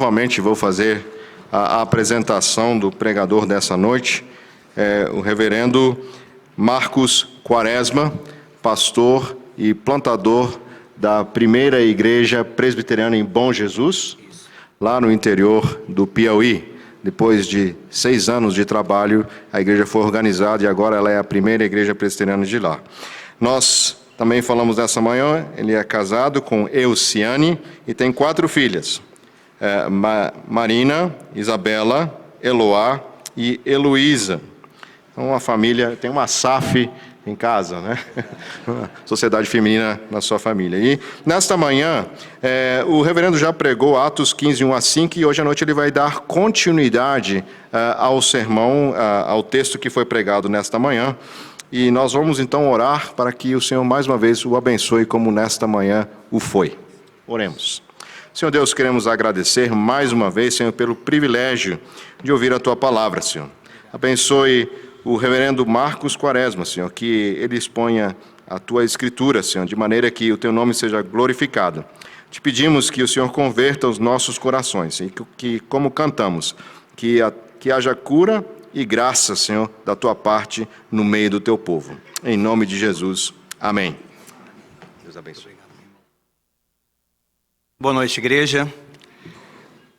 Novamente vou fazer a apresentação do pregador dessa noite, o reverendo Marcos Quaresma, pastor e plantador da Primeira Igreja Presbiteriana em Bom Jesus, lá no interior do Piauí. Depois de 6 anos de trabalho, a igreja foi organizada e agora ela é a primeira igreja presbiteriana de lá. Nós também falamos dessa manhã, ele é casado com Euciane e tem 4 filhas. Marina, Isabela, Eloá e Heloísa. Então, uma família, tem uma SAF em casa, né? Uma sociedade feminina na sua família. E nesta manhã, o reverendo já pregou Atos 15, 1 a 5, e hoje à noite ele vai dar continuidade ao sermão, ao texto que foi pregado nesta manhã. E nós vamos então orar para que o Senhor mais uma vez o abençoe como nesta manhã o foi. Oremos. Senhor Deus, queremos agradecer mais uma vez, Senhor, pelo privilégio de ouvir a Tua palavra, Senhor. Abençoe o reverendo Marcos Quaresma, Senhor, que ele exponha a Tua Escritura, Senhor, de maneira que o Teu nome seja glorificado. Te pedimos que o Senhor converta os nossos corações e que como cantamos, que haja cura e graça, Senhor, da Tua parte no meio do Teu povo. Em nome de Jesus. Amém. Deus abençoe. Boa noite, igreja.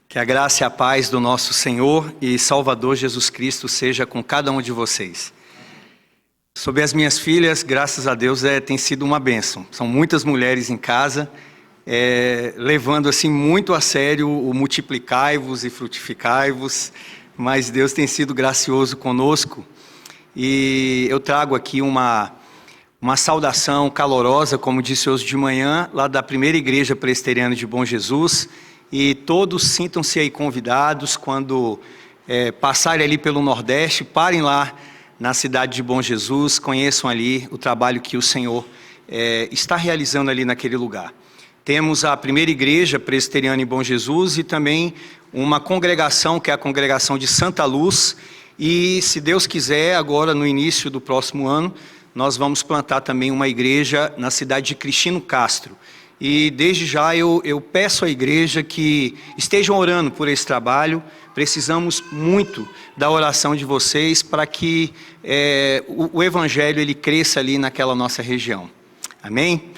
Que a graça e a paz do nosso Senhor e Salvador Jesus Cristo seja com cada um de vocês. Sobre as minhas filhas, graças a Deus, tem sido uma bênção. São muitas mulheres em casa, levando assim muito a sério o multiplicai-vos e frutificai-vos, mas Deus tem sido gracioso conosco. E eu trago aqui uma saudação calorosa, como disse hoje de manhã, lá da Primeira Igreja Presbiteriana de Bom Jesus, e todos sintam-se aí convidados, quando passarem ali pelo Nordeste, parem lá na cidade de Bom Jesus, conheçam ali o trabalho que o Senhor está realizando ali naquele lugar. Temos a Primeira Igreja Presbiteriana em Bom Jesus e também uma congregação, que é a congregação de Santa Luz, e se Deus quiser, agora no início do próximo ano, nós vamos plantar também uma igreja na cidade de Cristino Castro. E desde já eu peço à igreja que estejam orando por esse trabalho. Precisamos muito da oração de vocês para que o evangelho ele cresça ali naquela nossa região. Amém?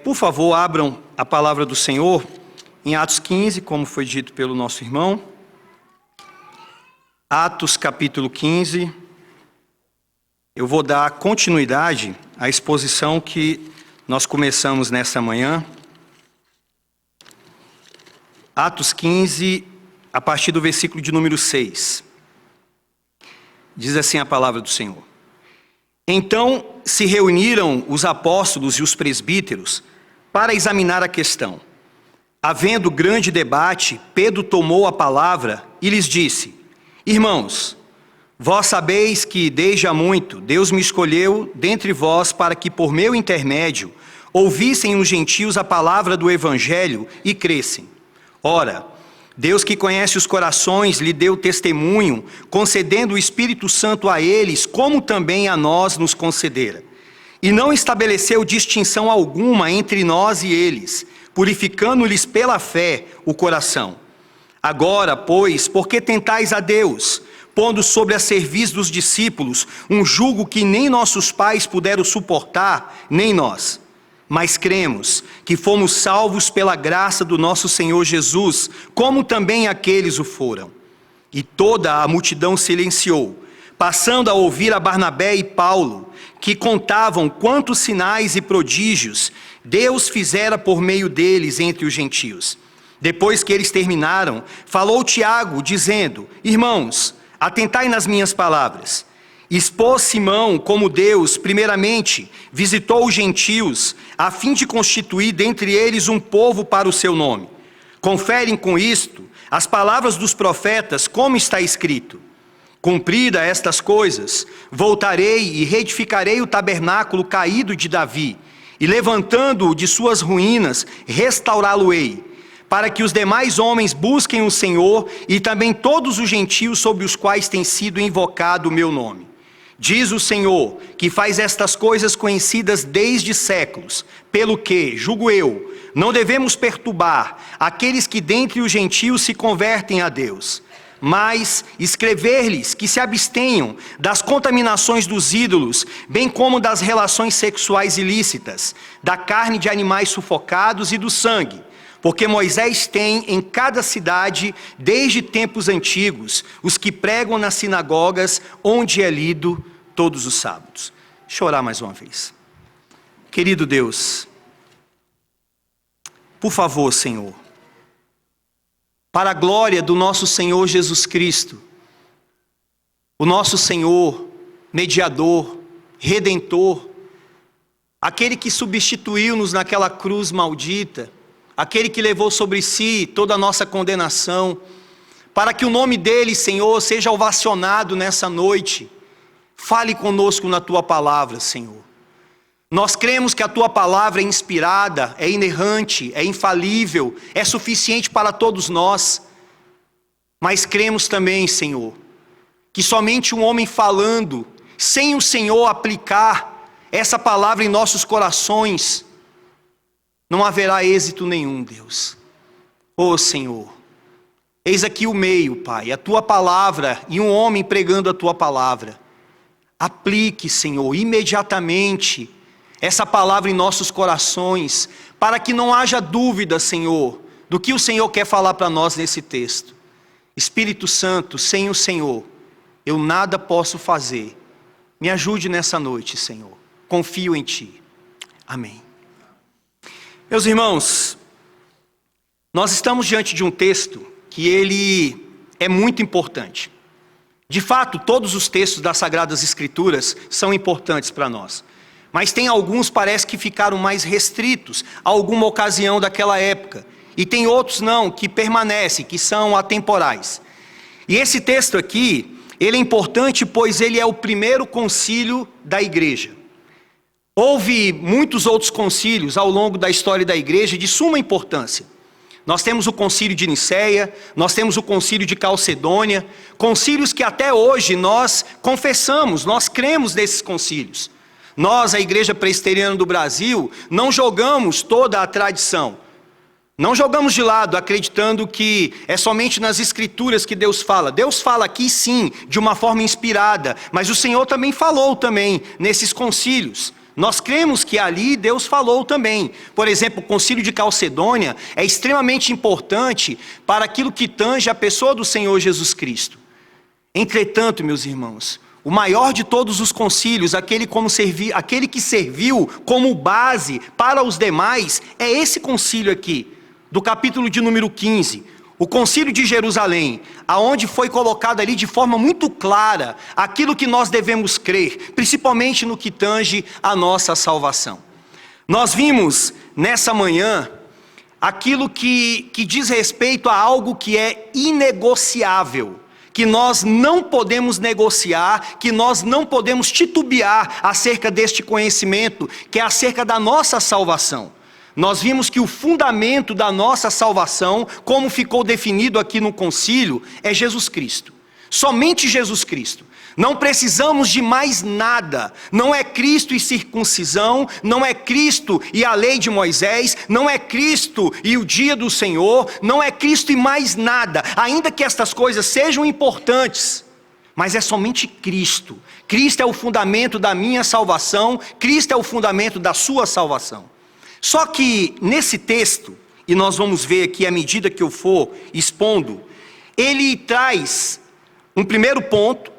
Por favor, abram a palavra do Senhor em Atos 15, como foi dito pelo nosso irmão. Atos capítulo 15. Eu vou dar continuidade à exposição que nós começamos nessa manhã. Atos 15, a partir do versículo de número 6. Diz assim a palavra do Senhor. Então se reuniram os apóstolos e os presbíteros para examinar a questão. Havendo grande debate, Pedro tomou a palavra e lhes disse: Irmãos, vós sabeis que desde há muito Deus me escolheu dentre vós para que por meu intermédio ouvissem os gentios a palavra do evangelho e crescem. Ora, Deus que conhece os corações lhe deu testemunho, concedendo o Espírito Santo a eles, como também a nós nos concedera. E não estabeleceu distinção alguma entre nós e eles, purificando-lhes pela fé o coração. Agora, pois, por que tentais a Deus, pondo sobre a cerviz dos discípulos um jugo que nem nossos pais puderam suportar, nem nós? Mas cremos que fomos salvos pela graça do nosso Senhor Jesus, como também aqueles o foram. E toda a multidão silenciou, passando a ouvir a Barnabé e Paulo, que contavam quantos sinais e prodígios Deus fizera por meio deles entre os gentios. Depois que eles terminaram, falou Tiago, dizendo: Irmãos, atentai nas minhas palavras. Expôs Simão como Deus, primeiramente, visitou os gentios, a fim de constituir dentre eles um povo para o seu nome. Conferem com isto as palavras dos profetas, como está escrito: Cumprida estas coisas, voltarei e reedificarei o tabernáculo caído de Davi, e levantando-o de suas ruínas, restaurá-lo-ei, para que os demais homens busquem o Senhor e também todos os gentios sobre os quais tem sido invocado o meu nome. Diz o Senhor, que faz estas coisas conhecidas desde séculos, pelo que, julgo eu, não devemos perturbar aqueles que dentre os gentios se convertem a Deus, mas escrever-lhes que se abstenham das contaminações dos ídolos, bem como das relações sexuais ilícitas, da carne de animais sufocados e do sangue. Porque Moisés tem em cada cidade, desde tempos antigos, os que pregam nas sinagogas, onde é lido todos os sábados. Deixa eu orar mais uma vez. Querido Deus, por favor, Senhor, para a glória do nosso Senhor Jesus Cristo, o nosso Senhor, mediador, redentor, aquele que substituiu-nos naquela cruz maldita, aquele que levou sobre si toda a nossa condenação, para que o nome dele, Senhor, seja ovacionado nessa noite. Fale conosco na tua palavra, Senhor. Nós cremos que a tua palavra é inspirada, é inerrante, é infalível, é suficiente para todos nós. Mas cremos também, Senhor, que somente um homem falando, sem o Senhor aplicar essa palavra em nossos corações, não haverá êxito nenhum, Deus. Ó Senhor, eis aqui o meio, Pai, a tua palavra e um homem pregando a tua palavra. Aplique, Senhor, imediatamente essa palavra em nossos corações, para que não haja dúvida, Senhor, do que o Senhor quer falar para nós nesse texto. Espírito Santo, sem o Senhor, eu nada posso fazer. Me ajude nessa noite, Senhor. Confio em Ti. Amém. Meus irmãos, nós estamos diante de um texto que ele é muito importante. De fato, todos os textos das Sagradas Escrituras são importantes para nós. Mas tem alguns, parece que ficaram mais restritos a alguma ocasião daquela época. E tem outros não, que permanecem, que são atemporais. E esse texto aqui, ele é importante pois ele é o primeiro concílio da igreja. Houve muitos outros concílios ao longo da história da igreja de suma importância. Nós temos o concílio de Nicéia, nós temos o concílio de Calcedônia, concílios que até hoje nós confessamos, nós cremos nesses concílios. Nós, a Igreja Presbiteriana do Brasil, não jogamos toda a tradição. Não jogamos de lado, acreditando que é somente nas Escrituras que Deus fala. Deus fala aqui sim, de uma forma inspirada, mas o Senhor também falou também nesses concílios. Nós cremos que ali Deus falou também. Por exemplo, o concílio de Calcedônia é extremamente importante para aquilo que tange a pessoa do Senhor Jesus Cristo. Entretanto, meus irmãos, o maior de todos os concílios, aquele que serviu como base para os demais, é esse concílio aqui, do capítulo de número 15, o concílio de Jerusalém, aonde foi colocado ali de forma muito clara aquilo que nós devemos crer, principalmente no que tange a nossa salvação. Nós vimos nessa manhã aquilo que diz respeito a algo que é inegociável, que nós não podemos negociar, que nós não podemos titubear acerca deste conhecimento, que é acerca da nossa salvação. Nós vimos que o fundamento da nossa salvação, como ficou definido aqui no concílio, é Jesus Cristo. Somente Jesus Cristo. Não precisamos de mais nada. Não é Cristo e circuncisão, não é Cristo e a lei de Moisés, não é Cristo e o dia do Senhor, não é Cristo e mais nada. Ainda que estas coisas sejam importantes, mas é somente Cristo. Cristo é o fundamento da minha salvação, Cristo é o fundamento da sua salvação. Só que nesse texto, e nós vamos ver aqui à medida que eu for expondo, ele traz um primeiro ponto,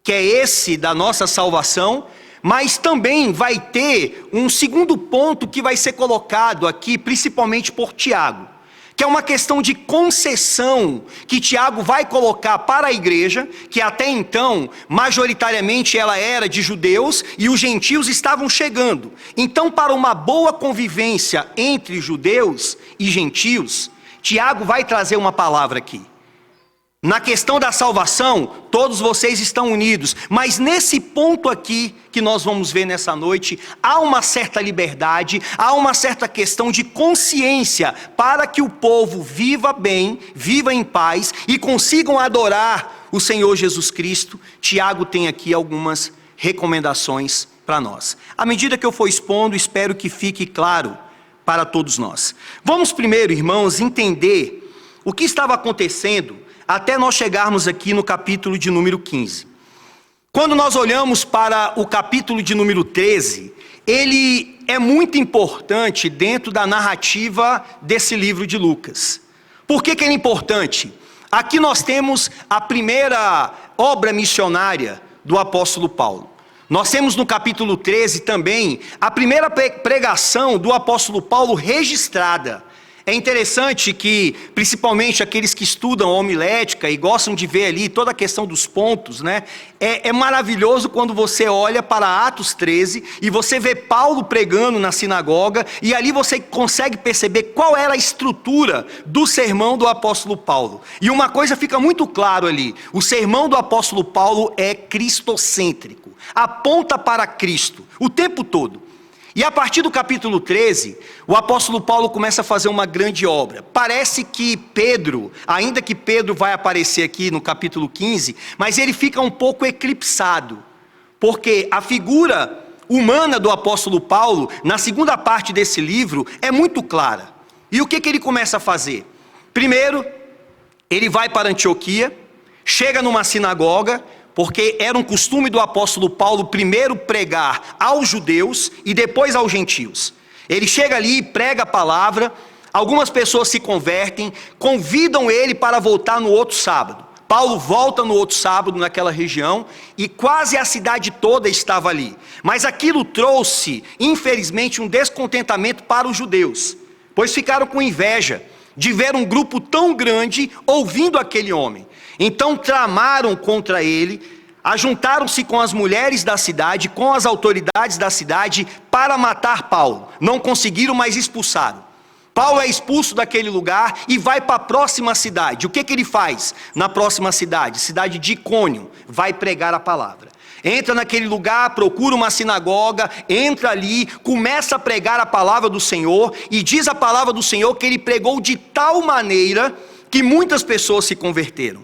que é esse da nossa salvação, mas também vai ter um segundo ponto que vai ser colocado aqui, principalmente por Tiago, que é uma questão de concessão que Tiago vai colocar para a igreja, que até então, majoritariamente ela era de judeus e os gentios estavam chegando. Então, para uma boa convivência entre judeus e gentios, Tiago vai trazer uma palavra aqui. Na questão da salvação, todos vocês estão unidos, mas nesse ponto aqui que nós vamos ver nessa noite, há uma certa liberdade, há uma certa questão de consciência para que o povo viva bem, viva em paz e consigam adorar o Senhor Jesus Cristo. Tiago tem aqui algumas recomendações para nós. À medida que eu for expondo, espero que fique claro para todos nós. Vamos primeiro, irmãos, entender o que estava acontecendo até nós chegarmos aqui no capítulo de número 15. Quando nós olhamos para o capítulo de número 13, ele é muito importante dentro da narrativa desse livro de Lucas. Por que ele é importante? Aqui nós temos a primeira obra missionária do apóstolo Paulo. Nós temos no capítulo 13 também a primeira pregação do apóstolo Paulo registrada. É interessante que, principalmente aqueles que estudam homilética e gostam de ver ali toda a questão dos pontos, né? É maravilhoso quando você olha para Atos 13 e você vê Paulo pregando na sinagoga, e ali você consegue perceber qual era a estrutura do sermão do apóstolo Paulo. E uma coisa fica muito claro ali: o sermão do apóstolo Paulo é cristocêntrico, aponta para Cristo o tempo todo. E a partir do capítulo 13, o apóstolo Paulo começa a fazer uma grande obra. Parece que Pedro, ainda que Pedro vai aparecer aqui no capítulo 15, mas ele fica um pouco eclipsado, porque a figura humana do apóstolo Paulo, na segunda parte desse livro, é muito clara. E o que ele começa a fazer? Primeiro, ele vai para Antioquia, chega numa sinagoga, porque era um costume do apóstolo Paulo primeiro pregar aos judeus e depois aos gentios. Ele chega ali e prega a palavra, algumas pessoas se convertem, convidam ele para voltar no outro sábado. Paulo volta no outro sábado naquela região e quase a cidade toda estava ali. Mas aquilo trouxe, infelizmente, um descontentamento para os judeus, pois ficaram com inveja de ver um grupo tão grande ouvindo aquele homem. Então tramaram contra ele, ajuntaram-se com as mulheres da cidade, com as autoridades da cidade, para matar Paulo. Não conseguiram, mas expulsaram. Paulo é expulso daquele lugar e vai para a próxima cidade. O que ele faz na próxima cidade? Cidade de Icônio. Vai pregar a palavra. Entra naquele lugar, procura uma sinagoga, entra ali, começa a pregar a palavra do Senhor, e diz a palavra do Senhor que ele pregou de tal maneira que muitas pessoas se converteram.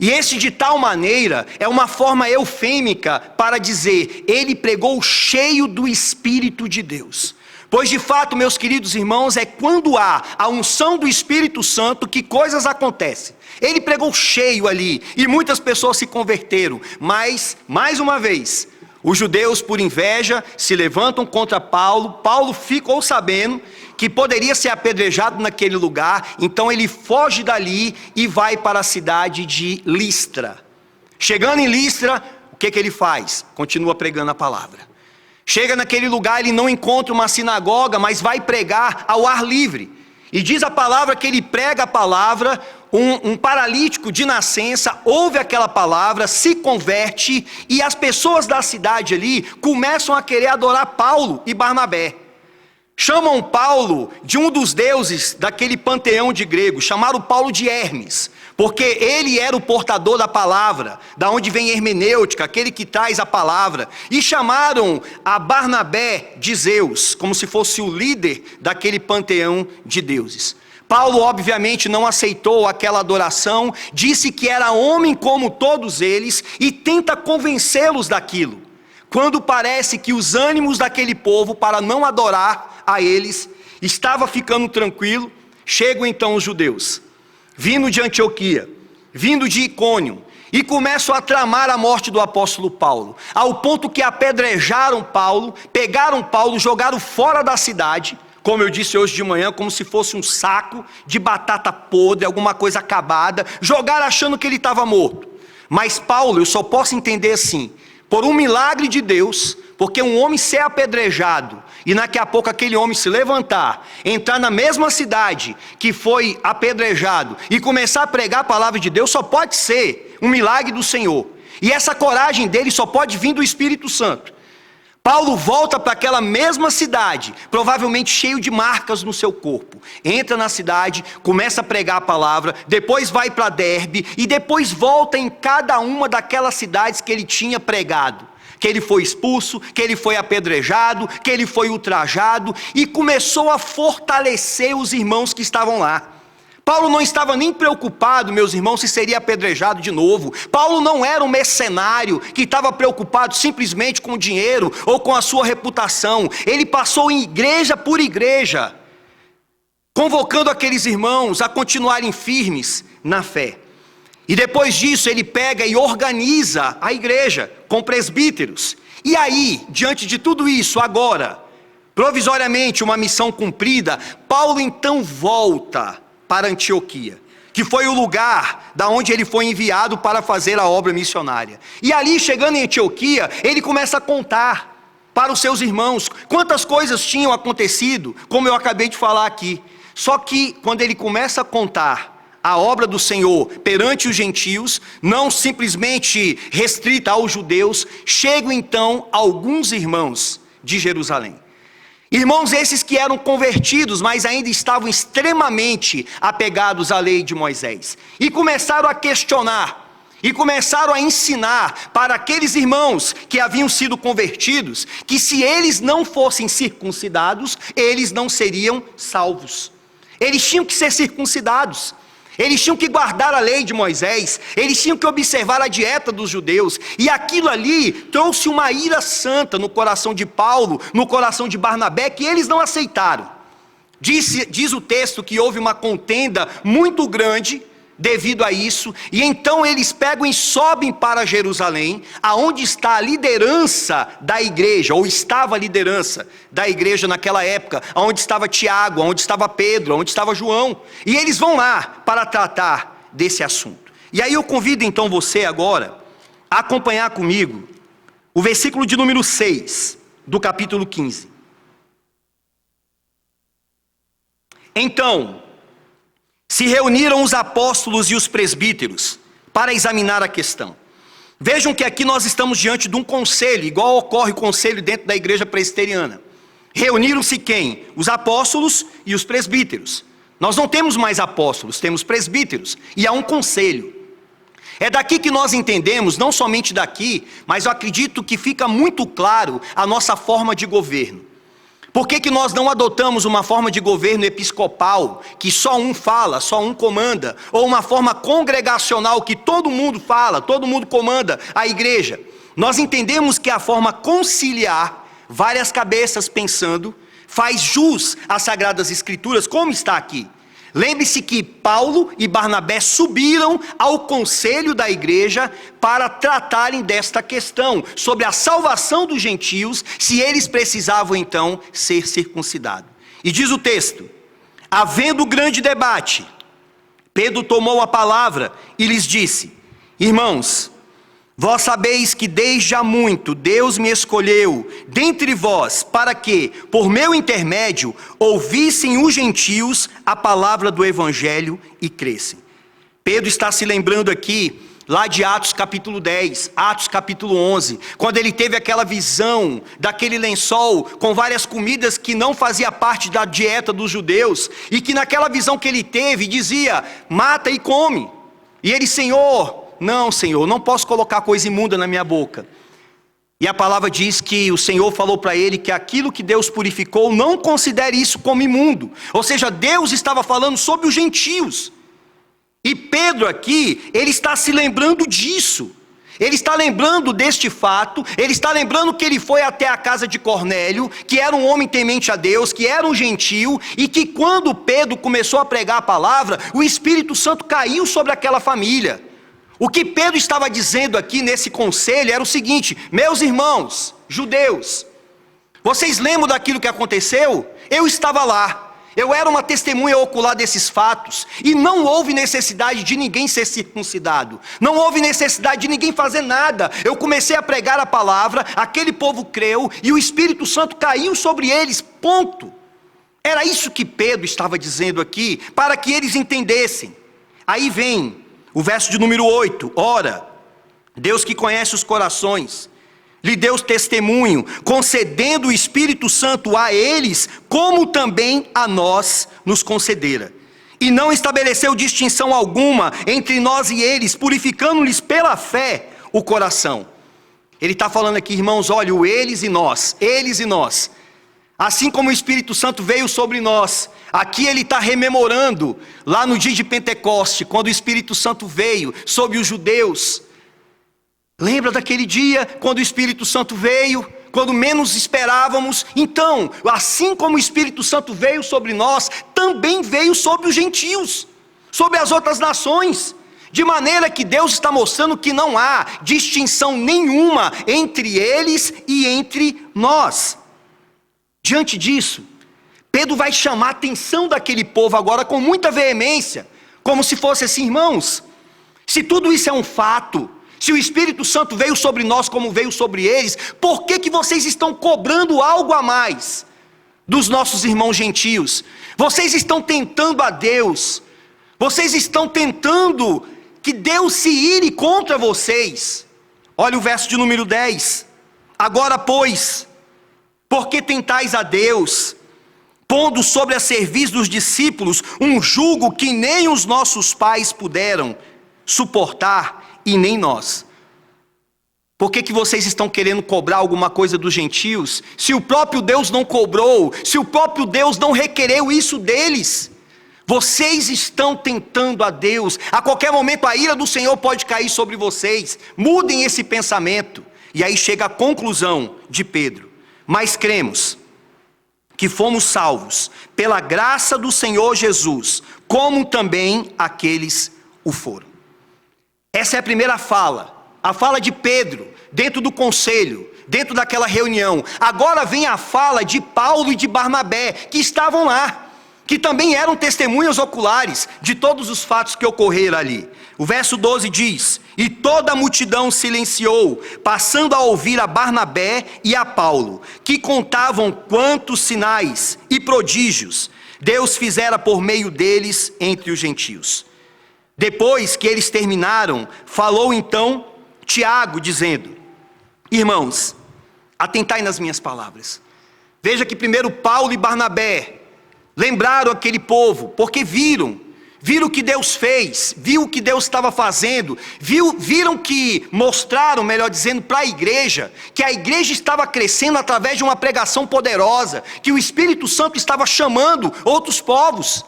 E esse de tal maneira é uma forma eufêmica para dizer, ele pregou cheio do Espírito de Deus. Pois de fato, meus queridos irmãos, é quando há a unção do Espírito Santo que coisas acontecem. Ele pregou cheio ali e muitas pessoas se converteram. Mas, mais uma vez, os judeus por inveja se levantam contra Paulo. Paulo ficou sabendo que poderia ser apedrejado naquele lugar. Então ele foge dali e vai para a cidade de Listra. Chegando em Listra, o que ele faz? Continua pregando a palavra. Chega naquele lugar, ele não encontra uma sinagoga, mas vai pregar ao ar livre. E diz a palavra que ele prega a palavra, um paralítico de nascença ouve aquela palavra, se converte, e as pessoas da cidade ali começam a querer adorar Paulo e Barnabé. Chamam Paulo de um dos deuses daquele panteão de gregos, chamaram Paulo de Hermes, porque ele era o portador da palavra, da onde vem hermenêutica, aquele que traz a palavra, e chamaram a Barnabé de Zeus, como se fosse o líder daquele panteão de deuses. Paulo obviamente não aceitou aquela adoração, disse que era homem como todos eles e tenta convencê-los daquilo, quando parece que os ânimos daquele povo para não adorar a eles estava ficando tranquilo. Chegam então os judeus, vindo de Antioquia, vindo de Icônio, e começam a tramar a morte do apóstolo Paulo, ao ponto que apedrejaram Paulo, pegaram Paulo, jogaram fora da cidade, como eu disse hoje de manhã, como se fosse um saco de batata podre, alguma coisa acabada, jogaram achando que ele estava morto. Mas Paulo, eu só posso entender assim, por um milagre de Deus, porque um homem ser apedrejado, e daqui a pouco aquele homem se levantar, entrar na mesma cidade que foi apedrejado, e começar a pregar a palavra de Deus, só pode ser um milagre do Senhor. E essa coragem dele só pode vir do Espírito Santo. Paulo volta para aquela mesma cidade, provavelmente cheio de marcas no seu corpo. Entra na cidade, começa a pregar a palavra, depois vai para Derbe, e depois volta em cada uma daquelas cidades que ele tinha pregado. Que ele foi expulso, que ele foi apedrejado, que ele foi ultrajado, e começou a fortalecer os irmãos que estavam lá. Paulo não estava nem preocupado, meus irmãos, se seria apedrejado de novo. Paulo não era um mercenário que estava preocupado simplesmente com o dinheiro ou com a sua reputação. Ele passou em igreja por igreja, convocando aqueles irmãos a continuarem firmes na fé. E depois disso ele pega e organiza a igreja com presbíteros. E aí, diante de tudo isso, agora, provisoriamente uma missão cumprida, Paulo então volta para Antioquia, que foi o lugar da onde ele foi enviado para fazer a obra missionária. E ali, chegando em Antioquia, ele começa a contar para os seus irmãos quantas coisas tinham acontecido, como eu acabei de falar aqui. Só que quando ele começa a contar a obra do Senhor perante os gentios, não simplesmente restrita aos judeus, chegam então alguns irmãos de Jerusalém. Irmãos esses que eram convertidos, mas ainda estavam extremamente apegados à lei de Moisés. E começaram a questionar, e começaram a ensinar para aqueles irmãos que haviam sido convertidos, que se eles não fossem circuncidados, eles não seriam salvos. Eles tinham que ser circuncidados. Eles tinham que guardar a lei de Moisés, eles tinham que observar a dieta dos judeus, e aquilo ali trouxe uma ira santa no coração de Paulo, no coração de Barnabé, que eles não aceitaram. Diz o texto que houve uma contenda muito grande devido a isso, e então eles pegam e sobem para Jerusalém, aonde está a liderança da igreja, ou estava a liderança da igreja naquela época, onde estava Tiago, onde estava Pedro, onde estava João, e eles vão lá para tratar desse assunto. E aí eu convido então você agora a acompanhar comigo o versículo de número 6 do capítulo 15. Então se reuniram os apóstolos e os presbíteros para examinar a questão. Vejam que aqui nós estamos diante de um conselho, igual ocorre o conselho dentro da igreja presbiteriana. Reuniram-se quem? Os apóstolos e os presbíteros. Nós não temos mais apóstolos, temos presbíteros, e há um conselho. É daqui que nós entendemos, não somente daqui, mas eu acredito que fica muito claro a nossa forma de governo. Por que nós não adotamos uma forma de governo episcopal, que só um fala, só um comanda, ou uma forma congregacional que todo mundo fala, todo mundo comanda a igreja? Nós entendemos que a forma conciliar, várias cabeças pensando, faz jus às Sagradas Escrituras, como está aqui. Lembre-se que Paulo e Barnabé subiram ao conselho da igreja para tratarem desta questão, sobre a salvação dos gentios, se eles precisavam então ser circuncidados. E diz o texto: havendo grande debate, Pedro tomou a palavra e lhes disse: irmãos, vós sabeis que desde há muito Deus me escolheu dentre vós para que, por meu intermédio, ouvissem os gentios a palavra do evangelho e crescem. Pedro está se lembrando aqui, lá de Atos capítulo 10, Atos capítulo 11, quando ele teve aquela visão daquele lençol com várias comidas que não fazia parte da dieta dos judeus, e que naquela visão que ele teve dizia: mata e come. E ele: Senhor, não posso colocar coisa imunda na minha boca. E a palavra diz que o Senhor falou para ele que aquilo que Deus purificou, não considere isso como imundo. Ou seja, Deus estava falando sobre os gentios. E Pedro aqui, ele está se lembrando disso. Ele está lembrando deste fato, ele está lembrando que ele foi até a casa de Cornélio, que era um homem temente a Deus, que era um gentio, e que quando Pedro começou a pregar a palavra, o Espírito Santo caiu sobre aquela família. O que Pedro estava dizendo aqui nesse conselho era o seguinte: meus irmãos judeus, vocês lembram daquilo que aconteceu? Eu estava lá, eu era uma testemunha ocular desses fatos, e não houve necessidade de ninguém ser circuncidado, não houve necessidade de ninguém fazer nada. Eu comecei a pregar a palavra, aquele povo creu, e o Espírito Santo caiu sobre eles, ponto. Era isso que Pedro estava dizendo aqui, para que eles entendessem. Aí vem o verso de número 8, ora, Deus que conhece os corações, lhe deu testemunho, concedendo o Espírito Santo a eles, como também a nós nos concedera. E não estabeleceu distinção alguma entre nós e eles, purificando-lhes pela fé o coração. Ele está falando aqui, irmãos, olha, o eles e nós. Assim como o Espírito Santo veio sobre nós, aqui ele está rememorando, lá no dia de Pentecoste, quando o Espírito Santo veio sobre os judeus. Lembra daquele dia, quando o Espírito Santo veio, quando menos esperávamos? Então, assim como o Espírito Santo veio sobre nós, também veio sobre os gentios, sobre as outras nações. De maneira que Deus está mostrando que não há distinção nenhuma entre eles e entre nós. Diante disso, Pedro vai chamar a atenção daquele povo agora com muita veemência, como se fosse assim: irmãos, se tudo isso é um fato, se o Espírito Santo veio sobre nós como veio sobre eles, por que vocês estão cobrando algo a mais dos nossos irmãos gentios? Vocês estão tentando a Deus, vocês estão tentando que Deus se ire contra vocês. Olha o verso de número 10. Agora, pois, por que tentais a Deus, pondo sobre a serviço dos discípulos um jugo que nem os nossos pais puderam suportar e nem nós? Por que vocês estão querendo cobrar alguma coisa dos gentios, se o próprio Deus não cobrou, se o próprio Deus não requereu isso deles? Vocês estão tentando a Deus. A qualquer momento a ira do Senhor pode cair sobre vocês. Mudem esse pensamento. E aí chega a conclusão de Pedro: mas cremos que fomos salvos pela graça do Senhor Jesus, como também aqueles o foram. Essa é a primeira fala, a fala de Pedro, dentro do conselho, dentro daquela reunião. Agora vem a fala de Paulo e de Barnabé, que estavam lá, que também eram testemunhas oculares de todos os fatos que ocorreram ali. O verso 12 diz: e toda a multidão silenciou, passando a ouvir a Barnabé e a Paulo, que contavam quantos sinais e prodígios Deus fizera por meio deles entre os gentios. Depois que eles terminaram, falou então Tiago, dizendo: irmãos, atentai nas minhas palavras. Veja que primeiro Paulo e Barnabé lembraram aquele povo, porque viram o que Deus fez, viram o que Deus estava fazendo, viram que, mostraram, melhor dizendo, para a igreja, que a igreja estava crescendo através de uma pregação poderosa, que o Espírito Santo estava chamando outros povos.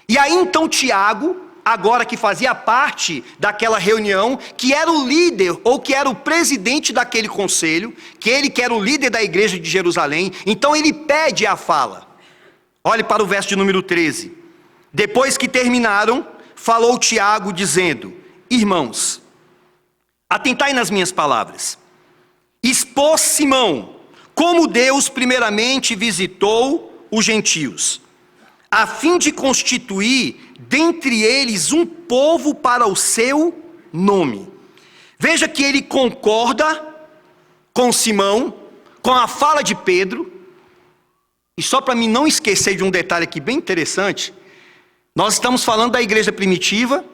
E aí então Tiago, agora que fazia parte daquela reunião, que era o líder, ou que era o presidente daquele conselho, que era o líder da igreja de Jerusalém, então ele pede a fala. Olhe para o verso de número 13. Depois que terminaram, falou Tiago, dizendo: irmãos, atentai nas minhas palavras. Expôs Simão como Deus primeiramente visitou os gentios, a fim de constituir dentre eles um povo para o seu nome. Veja que ele concorda com Simão, com a fala de Pedro. E só para mim não esquecer de um detalhe aqui bem interessante, nós estamos falando da igreja primitiva,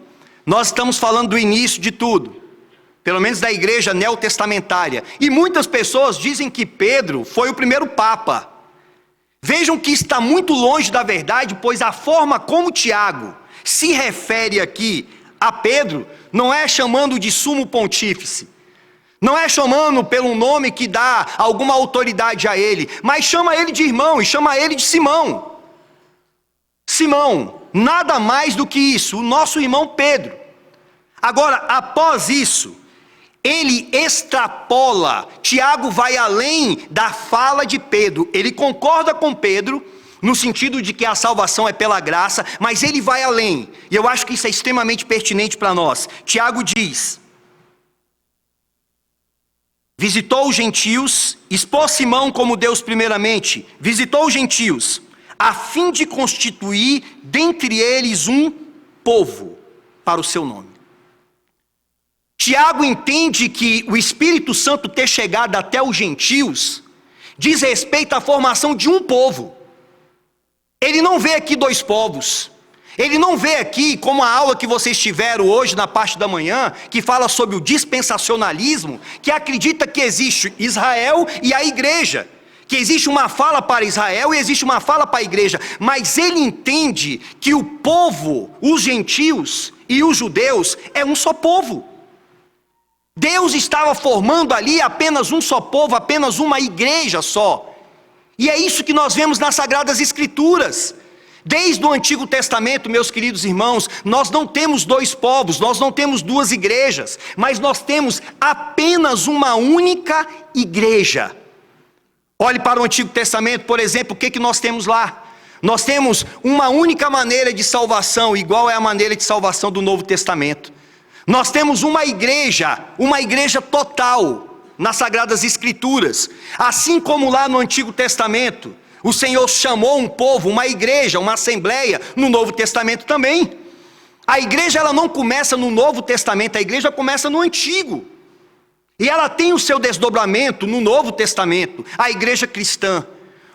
nós estamos falando do início de tudo, pelo menos da igreja neotestamentária. E muitas pessoas dizem que Pedro foi o primeiro papa. Vejam que está muito longe da verdade, pois a forma como Tiago se refere aqui a Pedro não é chamando de sumo pontífice, não é chamando pelo nome que dá alguma autoridade a ele, mas chama ele de irmão e chama ele de Simão. Simão, nada mais do que isso, o nosso irmão Pedro. Agora, após isso, ele extrapola, Tiago vai além da fala de Pedro, ele concorda com Pedro, no sentido de que a salvação é pela graça, mas ele vai além, e eu acho que isso é extremamente pertinente para nós. Tiago diz: visitou os gentios, expôs Simão como Deus primeiramente, visitou os gentios, a fim de constituir dentre eles um povo para o seu nome. Tiago entende que o Espírito Santo ter chegado até os gentios diz respeito à formação de um povo. Ele não vê aqui dois povos. Ele não vê aqui, como a aula que vocês tiveram hoje na parte da manhã, que fala sobre o dispensacionalismo, que acredita que existe Israel e a igreja, que existe uma fala para Israel e existe uma fala para a igreja, mas ele entende que o povo, os gentios e os judeus é um só povo. Deus estava formando ali apenas um só povo, apenas uma igreja só. E é isso que nós vemos nas Sagradas Escrituras. Desde o Antigo Testamento, meus queridos irmãos, nós não temos dois povos, nós não temos duas igrejas, mas nós temos apenas uma única igreja. Olhe para o Antigo Testamento, por exemplo, o que nós temos lá? Nós temos uma única maneira de salvação, igual é a maneira de salvação do Novo Testamento. Nós temos uma igreja total nas Sagradas Escrituras. Assim como lá no Antigo Testamento, o Senhor chamou um povo, uma igreja, uma assembleia, no Novo Testamento também. A igreja ela não começa no Novo Testamento, a igreja começa no Antigo. E ela tem o seu desdobramento no Novo Testamento, a igreja cristã.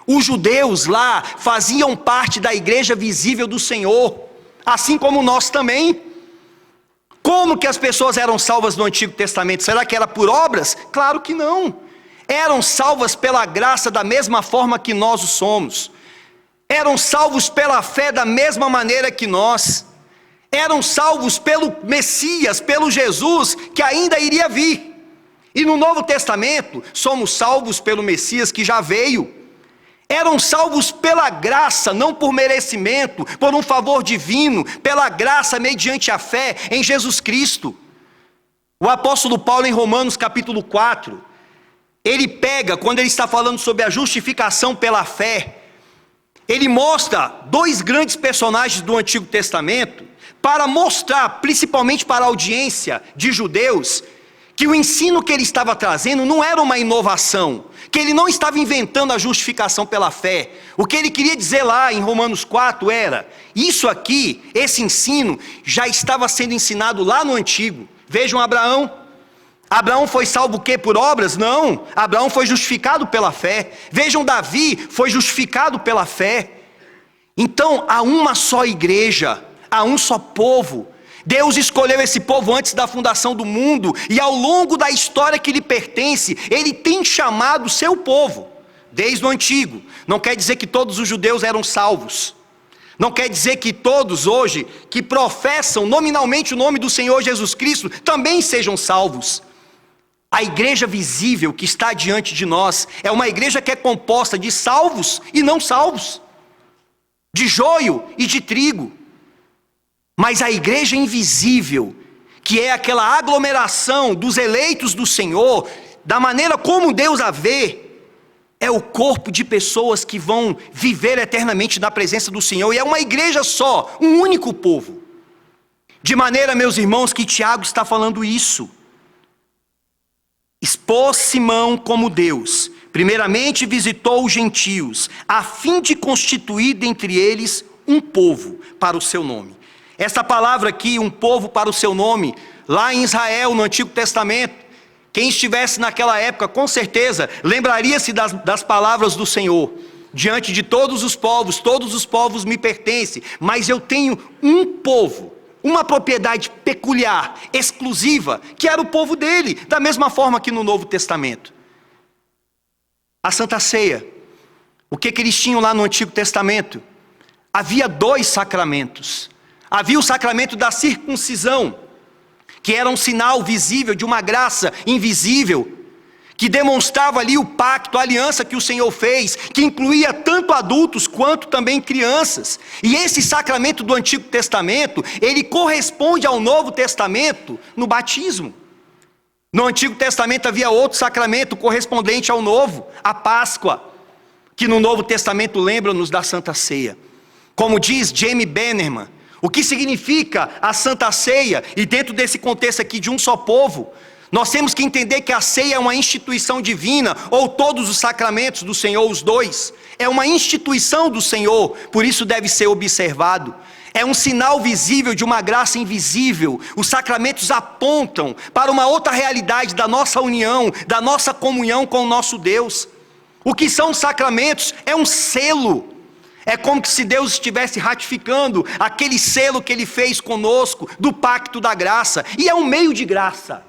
Os judeus lá faziam parte da igreja visível do Senhor, assim como nós também. Como que as pessoas eram salvas no Antigo Testamento? Será que era por obras? Claro que não. Eram salvas pela graça da mesma forma que nós o somos. Eram salvos pela fé da mesma maneira que nós. Eram salvos pelo Messias, pelo Jesus que ainda iria vir. E no Novo Testamento, somos salvos pelo Messias que já veio. Eram salvos pela graça, não por merecimento, por um favor divino, pela graça mediante a fé em Jesus Cristo. O apóstolo Paulo, em Romanos capítulo 4, ele pega, quando ele está falando sobre a justificação pela fé, ele mostra dois grandes personagens do Antigo Testamento, para mostrar, principalmente para a audiência de judeus, que o ensino que ele estava trazendo não era uma inovação, que ele não estava inventando a justificação pela fé. O que ele queria dizer lá em Romanos 4 era, isso aqui, esse ensino, já estava sendo ensinado lá no Antigo. Vejam Abraão. Abraão foi salvo o quê? Por obras? Não. Abraão foi justificado pela fé. Vejam Davi, foi justificado pela fé. Então, há uma só igreja, há um só povo. Deus escolheu esse povo antes da fundação do mundo, e ao longo da história que lhe pertence, Ele tem chamado o seu povo, desde o Antigo. Não quer dizer que todos os judeus eram salvos. Não quer dizer que todos hoje, que professam nominalmente o nome do Senhor Jesus Cristo, também sejam salvos. A igreja visível que está diante de nós, é uma igreja que é composta de salvos e não salvos, de joio e de trigo. Mas a igreja invisível, que é aquela aglomeração dos eleitos do Senhor, da maneira como Deus a vê, é o corpo de pessoas que vão viver eternamente na presença do Senhor. E é uma igreja só, um único povo. De maneira, meus irmãos, que Tiago está falando isso. Expôs Simão como Deus, primeiramente visitou os gentios, a fim de constituir dentre eles um povo para o seu nome. Esta palavra aqui, um povo para o seu nome, lá em Israel, no Antigo Testamento, quem estivesse naquela época, com certeza, lembraria-se das palavras do Senhor. Diante de todos os povos me pertencem, mas eu tenho um povo, uma propriedade peculiar, exclusiva, que era o povo dele, da mesma forma que no Novo Testamento. A Santa Ceia, o que eles tinham lá no Antigo Testamento? Havia 2 sacramentos. Havia o sacramento da circuncisão, que era um sinal visível de uma graça invisível, que demonstrava ali o pacto, a aliança que o Senhor fez, que incluía tanto adultos quanto também crianças. E esse sacramento do Antigo Testamento, ele corresponde ao Novo Testamento no batismo. No Antigo Testamento havia outro sacramento correspondente ao Novo, a Páscoa, que no Novo Testamento lembra-nos da Santa Ceia. Como diz Jamie Bannerman, o que significa a Santa Ceia? E dentro desse contexto aqui de um só povo, nós temos que entender que a ceia é uma instituição divina, ou todos os sacramentos do Senhor, os 2. É uma instituição do Senhor, por isso deve ser observado. É um sinal visível de uma graça invisível. Os sacramentos apontam para uma outra realidade da nossa união, da nossa comunhão com o nosso Deus. O que são os sacramentos? É um selo. É como se Deus estivesse ratificando aquele selo que Ele fez conosco, do pacto da graça. E é um meio de graça.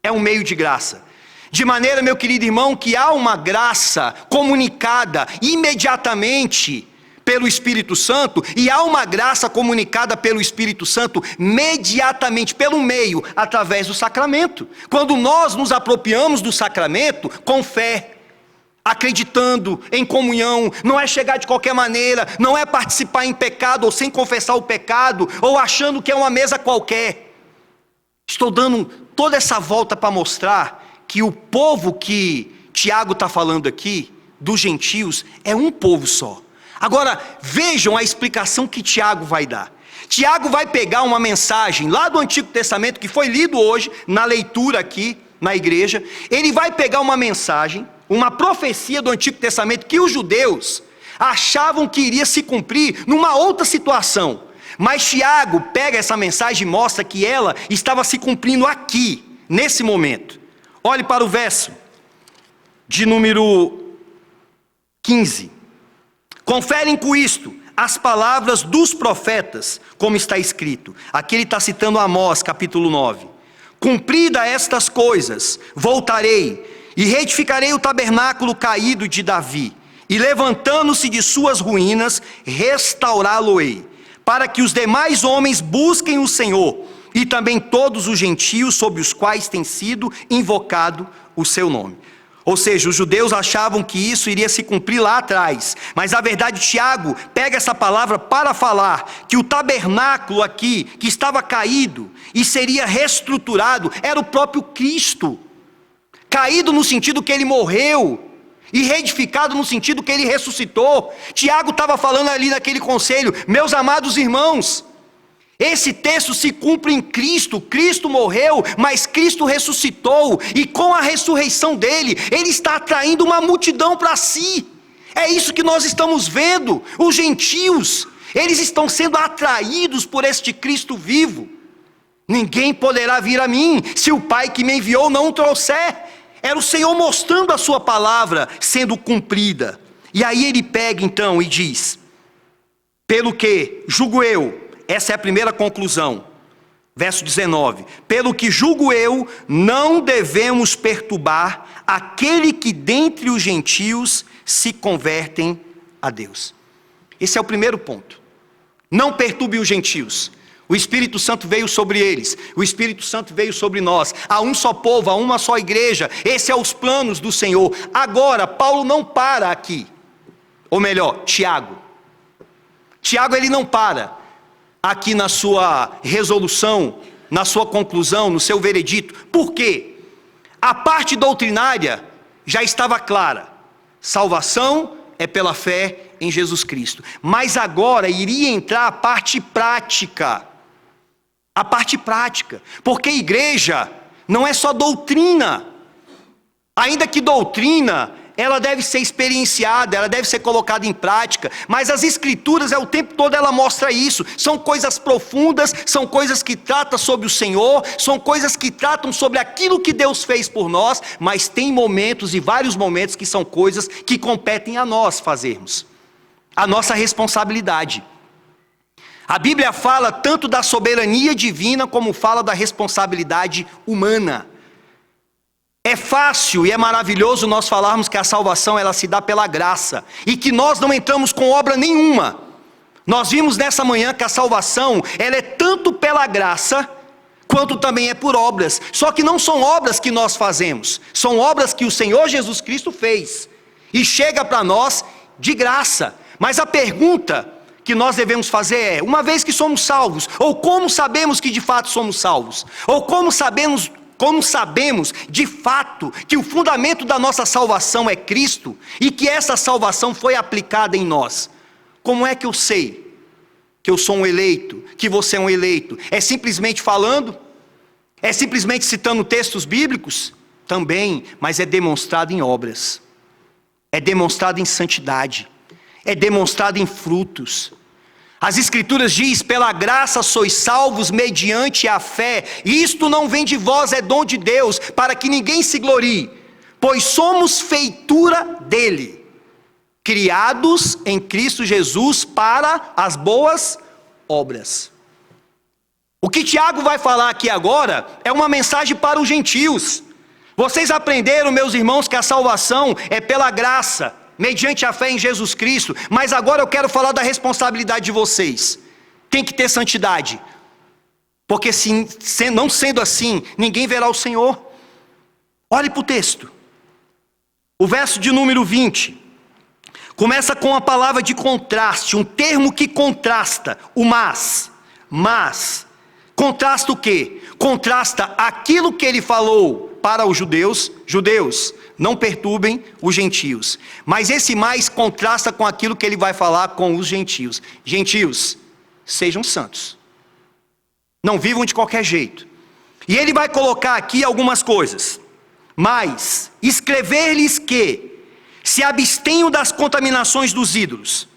É um meio de graça. De maneira, meu querido irmão, que há uma graça comunicada imediatamente pelo Espírito Santo, e há uma graça comunicada pelo Espírito Santo mediatamente, pelo meio, através do sacramento. Quando nós nos apropriamos do sacramento com fé, acreditando em comunhão, não é chegar de qualquer maneira, não é participar em pecado ou sem confessar o pecado, ou achando que é uma mesa qualquer. Estou dando toda essa volta para mostrar que o povo que Tiago está falando aqui, dos gentios, é um povo só. Agora, vejam a explicação que Tiago vai dar. Tiago vai pegar uma mensagem lá do Antigo Testamento, que foi lido hoje, na leitura aqui, na igreja. Ele vai pegar uma mensagem, uma profecia do Antigo Testamento, que os judeus achavam que iria se cumprir numa outra situação. Mas Tiago pega essa mensagem e mostra que ela estava se cumprindo aqui, nesse momento. Olhe para o verso de número 15. Conferem com isto as palavras dos profetas, como está escrito. Aqui ele está citando Amós, capítulo 9. Cumprida estas coisas, voltarei e reedificarei o tabernáculo caído de Davi, e levantando-se de suas ruínas, restaurá-lo-ei, para que os demais homens busquem o Senhor, e também todos os gentios sobre os quais tem sido invocado o seu nome. Ou seja, os judeus achavam que isso iria se cumprir lá atrás, mas na verdade Tiago pega essa palavra para falar que o tabernáculo aqui, que estava caído e seria reestruturado, era o próprio Cristo. Caído no sentido que ele morreu, e reedificado no sentido que ele ressuscitou. Tiago estava falando ali naquele conselho: meus amados irmãos, esse texto se cumpre em Cristo. Cristo morreu, mas Cristo ressuscitou, e com a ressurreição dele, ele está atraindo uma multidão para si. É isso que nós estamos vendo. Os gentios, eles estão sendo atraídos por este Cristo vivo. Ninguém poderá vir a mim, se o Pai que me enviou não o trouxer. Era o Senhor mostrando a sua palavra sendo cumprida. E aí ele pega então e diz: pelo que julgo eu, essa é a primeira conclusão, verso 19: pelo que julgo eu, não devemos perturbar aquele que dentre os gentios se convertem a Deus. Esse é o primeiro ponto. Não perturbe os gentios. O Espírito Santo veio sobre eles, o Espírito Santo veio sobre nós. Há um só povo, há uma só igreja. Esse é os planos do Senhor. Agora, Paulo não para aqui. Ou melhor, Tiago. Tiago, ele não para aqui na sua resolução, na sua conclusão, no seu veredito. Por quê? A parte doutrinária já estava clara. Salvação é pela fé em Jesus Cristo. Mas agora iria entrar a parte prática. A parte prática. Porque igreja não é só doutrina. Ainda que doutrina, ela deve ser experienciada, ela deve ser colocada em prática, mas as escrituras, o tempo todo ela mostra isso. São coisas profundas, são coisas que tratam sobre o Senhor, são coisas que tratam sobre aquilo que Deus fez por nós, mas tem momentos e vários momentos que são coisas que competem a nós fazermos. A nossa responsabilidade. A Bíblia fala tanto da soberania divina como fala da responsabilidade humana. É fácil e é maravilhoso nós falarmos que a salvação ela se dá pela graça e que nós não entramos com obra nenhuma. Nós vimos nessa manhã que a salvação ela é tanto pela graça quanto também é por obras. Só que não são obras que nós fazemos, são obras que o Senhor Jesus Cristo fez e chega para nós de graça. Mas a pergunta que nós devemos fazer é: uma vez que somos salvos, ou como sabemos que de fato somos salvos? Ou como sabemos de fato que o fundamento da nossa salvação é Cristo e que essa salvação foi aplicada em nós? Como é que eu sei que eu sou um eleito, que você é um eleito? É simplesmente falando? É simplesmente citando textos bíblicos? Também, mas é demonstrado em obras. É demonstrado em santidade. É demonstrado em frutos. As Escrituras diz: pela graça sois salvos mediante a fé. Isto não vem de vós, é dom de Deus, para que ninguém se glorie. Pois somos feitura dele, criados em Cristo Jesus para as boas obras. O que Tiago vai falar aqui agora é uma mensagem para os gentios. Vocês aprenderam, meus irmãos, que a salvação é pela graça, mediante a fé em Jesus Cristo, mas agora eu quero falar da responsabilidade de vocês. Tem que ter santidade, porque não sendo assim, ninguém verá o Senhor. Olhe para o texto. O verso de número 20 começa com a palavra de contraste, um termo que contrasta o mas. Contrasta o quê? Contrasta aquilo que ele falou para os judeus, não perturbem os gentios. Mas esse mais contrasta com aquilo que ele vai falar com os gentios. Gentios, sejam santos. Não vivam de qualquer jeito. E ele vai colocar aqui algumas coisas. Mas, escrever-lhes que se abstenham das contaminações dos ídolos,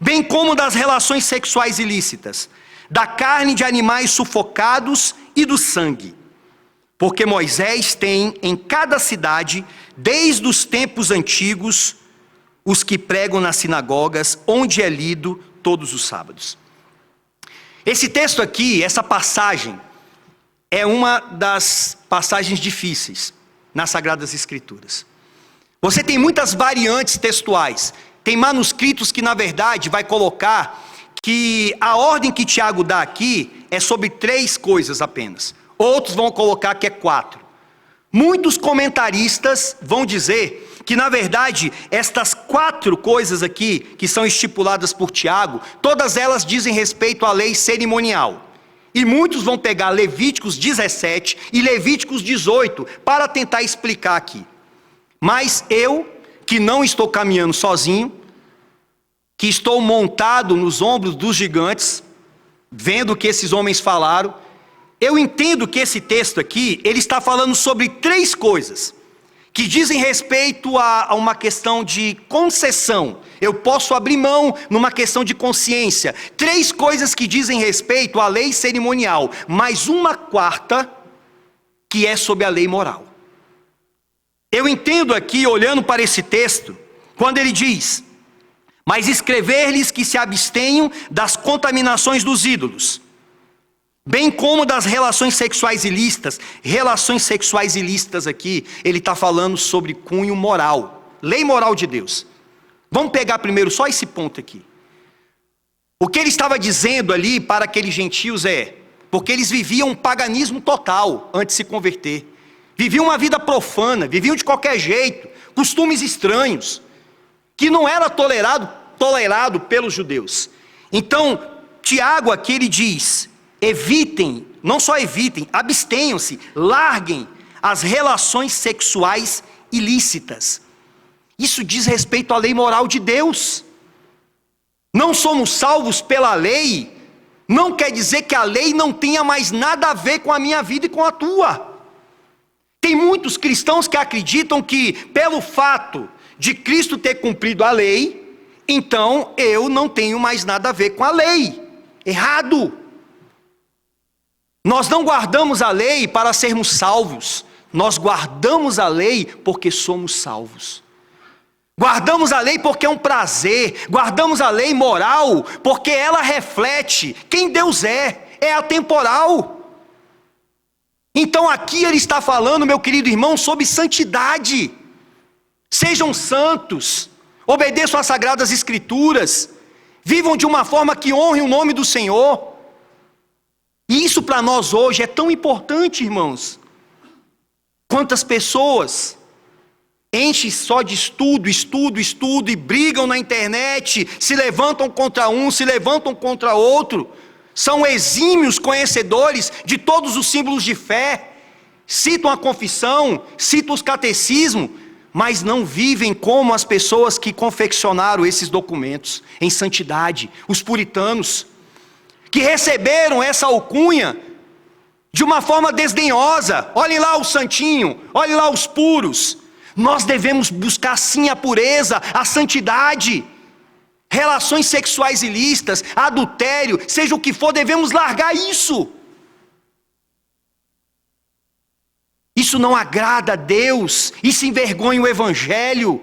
bem como das relações sexuais ilícitas, da carne de animais sufocados e do sangue. Porque Moisés tem em cada cidade, desde os tempos antigos, os que pregam nas sinagogas, onde é lido todos os sábados. Esse texto aqui, essa passagem, é uma das passagens difíceis nas Sagradas Escrituras. Você tem muitas variantes textuais. Tem manuscritos que, na verdade, vai colocar que a ordem que Tiago dá aqui é sobre 3 coisas apenas. Outros vão colocar que é 4. Muitos comentaristas vão dizer que, na verdade, estas 4 coisas aqui, que são estipuladas por Tiago, todas elas dizem respeito à lei cerimonial. E muitos vão pegar Levíticos 17 e Levíticos 18 para tentar explicar aqui. Mas eu, que não estou caminhando sozinho, que estou montado nos ombros dos gigantes, vendo o que esses homens falaram, eu entendo que esse texto aqui, ele está falando sobre 3 coisas, que dizem respeito a uma questão de concessão. Eu posso abrir mão numa questão de consciência. 3 coisas que dizem respeito à lei cerimonial, mais uma 4ª que é sobre a lei moral. Eu entendo aqui, olhando para esse texto, quando ele diz: mas escrever-lhes que se abstenham das contaminações dos ídolos, bem como das relações sexuais ilícitas. Relações sexuais ilícitas aqui, ele está falando sobre cunho moral, lei moral de Deus. Vamos pegar primeiro só esse ponto aqui. O que ele estava dizendo ali para aqueles gentios porque eles viviam um paganismo total antes de se converter. Viviam uma vida profana, viviam de qualquer jeito, costumes estranhos, que não era tolerado pelos judeus. Então, Tiago aqui ele diz: evitem, não só evitem, abstenham-se, larguem as relações sexuais ilícitas. Isso diz respeito à lei moral de Deus. Não somos salvos pela lei, não quer dizer que a lei não tenha mais nada a ver com a minha vida e com a tua. Tem muitos cristãos que acreditam que, pelo fato de Cristo ter cumprido a lei, então eu não tenho mais nada a ver com a lei. Errado. Nós não guardamos a lei para sermos salvos. Nós guardamos a lei porque somos salvos. Guardamos a lei porque é um prazer. Guardamos a lei moral porque ela reflete quem Deus é atemporal. Então aqui ele está falando, meu querido irmão, sobre santidade. Sejam santos, obedeçam às Sagradas Escrituras, vivam de uma forma que honre o nome do Senhor. E isso para nós hoje é tão importante, irmãos. Quantas pessoas enchem só de estudo e brigam na internet, se levantam contra um, se levantam contra outro. São exímios conhecedores de todos os símbolos de fé, citam a confissão, citam os catecismos, mas não vivem como as pessoas que confeccionaram esses documentos em santidade, os puritanos, que receberam essa alcunha de uma forma desdenhosa. Olhem lá o santinho, olhem lá os puros. Nós devemos buscar sim a pureza, a santidade. Relações sexuais ilícitas, adultério, seja o que for, devemos largar isso. Isso não agrada a Deus, isso envergonha o Evangelho.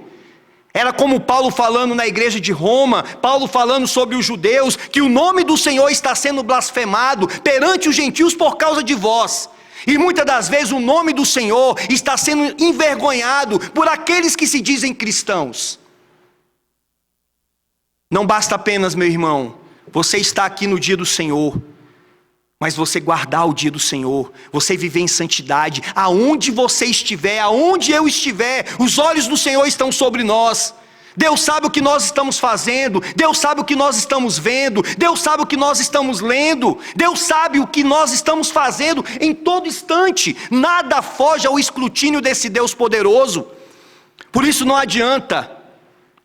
Era como Paulo falando na igreja de Roma, Paulo falando sobre os judeus, que o nome do Senhor está sendo blasfemado perante os gentios por causa de vós. E muitas das vezes o nome do Senhor está sendo envergonhado por aqueles que se dizem cristãos. Não basta apenas, meu irmão, você está aqui no dia do Senhor. Mas você guardar o dia do Senhor, você viver em santidade, aonde você estiver, aonde eu estiver, os olhos do Senhor estão sobre nós. Deus sabe o que nós estamos fazendo, Deus sabe o que nós estamos vendo, Deus sabe o que nós estamos lendo, Deus sabe o que nós estamos fazendo em todo instante. Nada foge ao escrutínio desse Deus poderoso. Por isso não adianta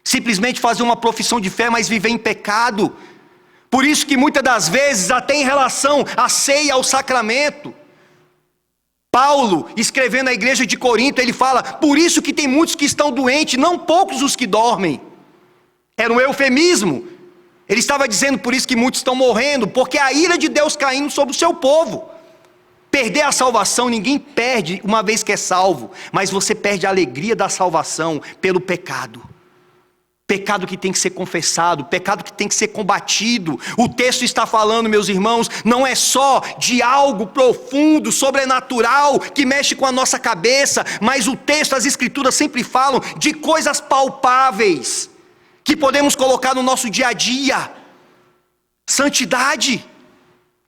simplesmente fazer uma profissão de fé, mas viver em pecado. Por isso que muitas das vezes, até em relação à ceia, ao sacramento, Paulo, escrevendo à igreja de Corinto, ele fala: por isso que tem muitos que estão doentes, não poucos os que dormem. Era um eufemismo. Ele estava dizendo por isso que muitos estão morrendo, porque a ira de Deus caindo sobre o seu povo. Perder a salvação, ninguém perde uma vez que é salvo, mas você perde a alegria da salvação pelo pecado. Pecado que tem que ser confessado, pecado que tem que ser combatido. O texto está falando, meus irmãos, não é só de algo profundo, sobrenatural, que mexe com a nossa cabeça, mas o texto, as escrituras sempre falam de coisas palpáveis, que podemos colocar no nosso dia a dia. Santidade.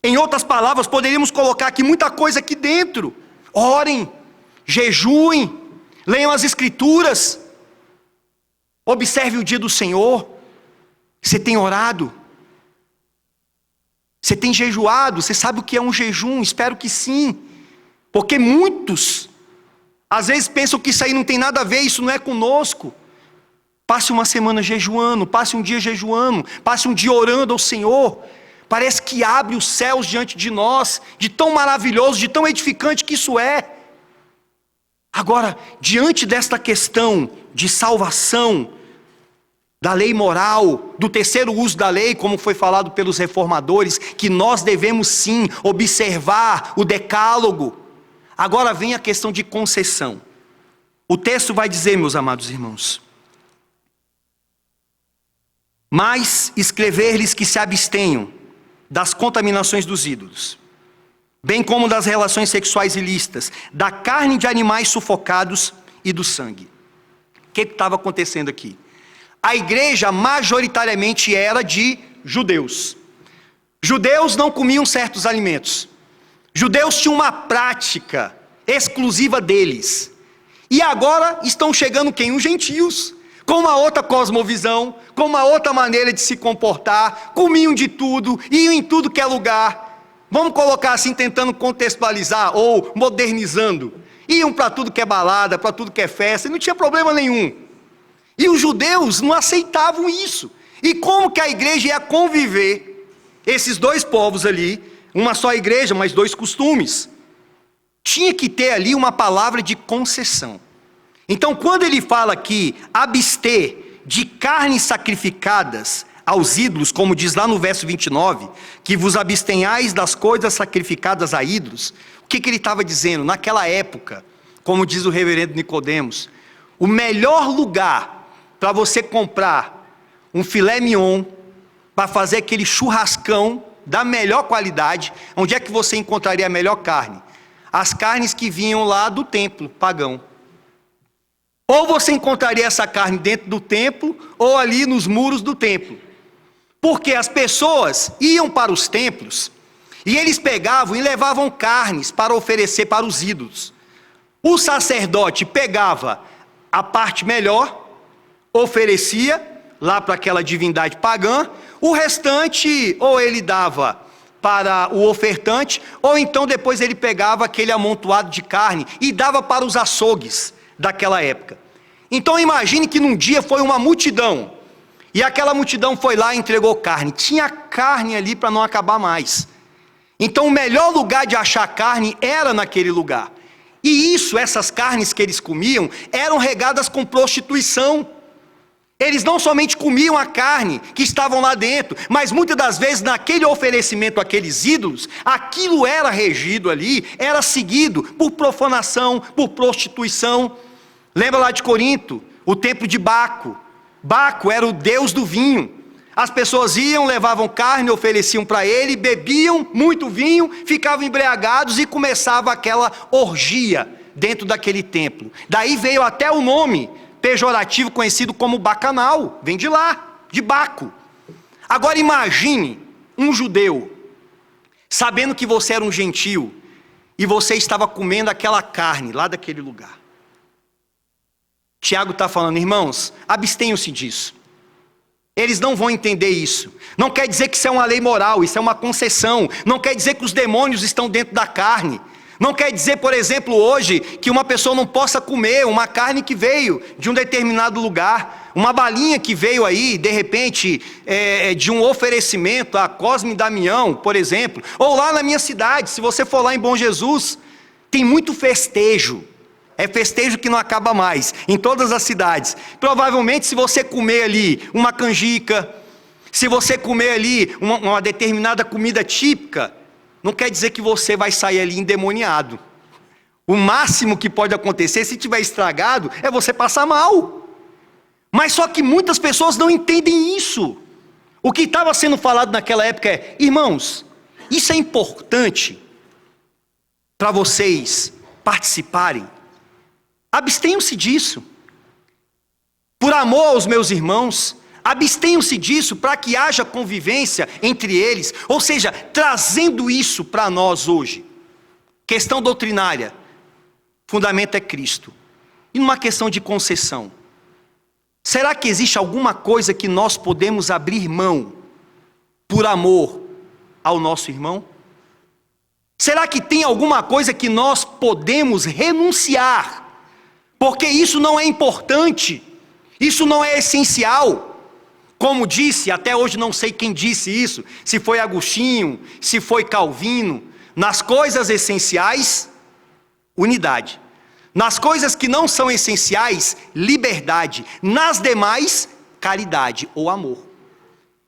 Em outras palavras, poderíamos colocar aqui muita coisa aqui dentro. Orem, jejuem, leiam as escrituras. Observe o dia do Senhor. Você tem orado? Você tem jejuado? Você sabe o que é um jejum? Espero que sim. Porque muitos, às vezes pensam que isso aí não tem nada a ver, isso não é conosco. Passe uma semana jejuando, passe um dia jejuando, passe um dia orando ao Senhor. Parece que abre os céus diante de nós, de tão maravilhoso, de tão edificante que isso é. Agora, diante desta questão de salvação, da lei moral, do terceiro uso da lei, como foi falado pelos reformadores, que nós devemos sim observar o decálogo. Agora vem a questão de concessão. O texto vai dizer, meus amados irmãos: mas escrever-lhes que se abstenham das contaminações dos ídolos, bem como das relações sexuais ilícitas, da carne de animais sufocados e do sangue. O que estava acontecendo aqui? A igreja majoritariamente era de judeus. Judeus não comiam certos alimentos. Judeus tinham uma prática exclusiva deles. E agora estão chegando quem? Os gentios, com uma outra cosmovisão, com uma outra maneira de se comportar, comiam de tudo, iam em tudo que é lugar. Vamos colocar assim, tentando contextualizar ou modernizando. Iam para tudo que é balada, para tudo que é festa, e não tinha problema nenhum. E os judeus não aceitavam isso. E como que a igreja ia conviver, esses dois povos ali, uma só igreja, mas dois costumes? Tinha que ter ali uma palavra de concessão. Então, quando ele fala aqui, abster de carnes sacrificadas aos ídolos, como diz lá no verso 29, que vos abstenhais das coisas sacrificadas a ídolos, o que ele estava dizendo? Naquela época, como diz o reverendo Nicodemos, o melhor lugar para você comprar um filé mignon, para fazer aquele churrascão da melhor qualidade, onde é que você encontraria a melhor carne? As carnes que vinham lá do templo pagão. Ou você encontraria essa carne dentro do templo, ou ali nos muros do templo. Porque as pessoas iam para os templos, e eles pegavam e levavam carnes para oferecer para os ídolos. O sacerdote pegava a parte melhor, oferecia lá para aquela divindade pagã, o restante ou ele dava para o ofertante, ou então depois ele pegava aquele amontoado de carne e dava para os açougues daquela época. Então imagine que num dia foi uma multidão, e aquela multidão foi lá e entregou carne. Tinha carne ali para não acabar mais. Então o melhor lugar de achar carne era naquele lugar. E isso, essas carnes que eles comiam, eram regadas com prostituição. Eles não somente comiam a carne que estavam lá dentro, mas muitas das vezes naquele oferecimento àqueles ídolos, aquilo era regido ali, era seguido por profanação, por prostituição. Lembra lá de Corinto, o templo de Baco. Baco era o deus do vinho. As pessoas iam, levavam carne, ofereciam para ele, bebiam muito vinho, ficavam embriagados e começava aquela orgia dentro daquele templo. Daí veio até o nome pejorativo conhecido como bacanal, vem de lá, de Baco. Agora imagine um judeu sabendo que você era um gentio e você estava comendo aquela carne lá daquele lugar. Tiago está falando, irmãos, abstenham-se disso. Eles não vão entender isso. Não quer dizer que isso é uma lei moral, isso é uma concessão. Não quer dizer que os demônios estão dentro da carne. Não quer dizer, por exemplo, hoje, que uma pessoa não possa comer uma carne que veio de um determinado lugar. Uma balinha que veio aí, de repente, de um oferecimento a Cosme e Damião, por exemplo. Ou lá na minha cidade, se você for lá em Bom Jesus, tem muito festejo. É festejo que não acaba mais, em todas as cidades. Provavelmente, se você comer ali uma canjica, se você comer ali uma determinada comida típica, não quer dizer que você vai sair ali endemoniado. O máximo que pode acontecer, se tiver estragado, é você passar mal. Mas só que muitas pessoas não entendem isso. O que estava sendo falado naquela época é, irmãos, isso é importante para vocês participarem. Abstenham-se disso. Por amor aos meus irmãos, abstenham-se disso para que haja convivência entre eles. Ou seja, trazendo isso para nós hoje. Questão doutrinária. Fundamento é Cristo. E numa questão de concessão. Será que existe alguma coisa que nós podemos abrir mão por amor ao nosso irmão? Será que tem alguma coisa que nós podemos renunciar? Porque isso não é importante, isso não é essencial. Como disse, até hoje não sei quem disse isso, se foi Agostinho, se foi Calvino, nas coisas essenciais, unidade. Nas coisas que não são essenciais, liberdade. Nas demais, caridade ou amor.